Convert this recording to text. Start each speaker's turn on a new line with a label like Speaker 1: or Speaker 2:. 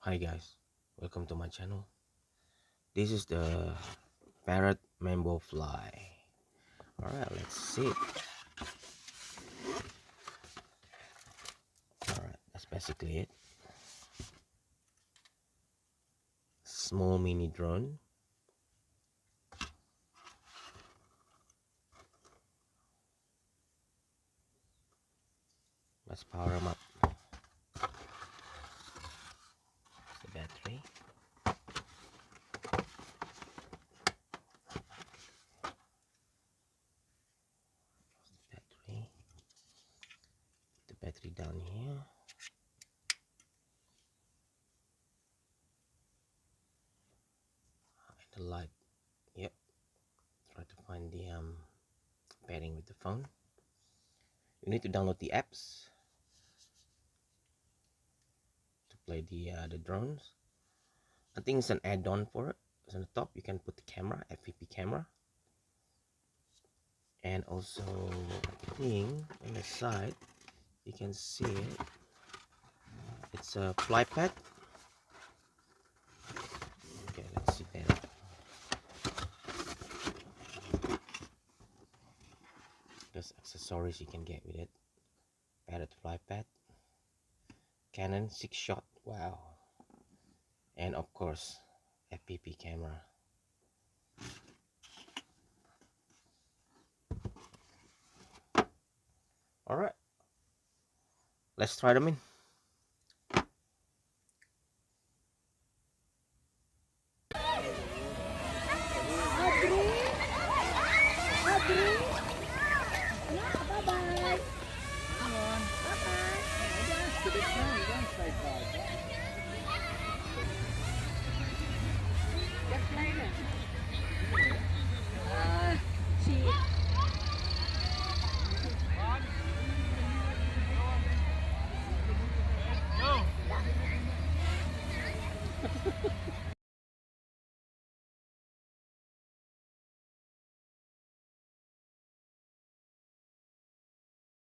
Speaker 1: Hi guys, welcome to my channel. This is the Parrot MAMBO fly. Alright, let's see. Alright, that's basically it. Small mini drone. Let's power them up. The battery. Put the battery down here. And the light. Yep. Try to find the pairing with the phone. You need to download the apps to play the drones. I think it's an add-on for it. So on the top you can put the camera, FPV camera. And also I think on the side you can see it. It's a fly pad. Okay, let's see better. There's accessories you can get with it. Parrot fly pad, Canon 6-shot, wow, and of course FPV camera. All right, let's try them in.
Speaker 2: Bye-bye. Bye-bye.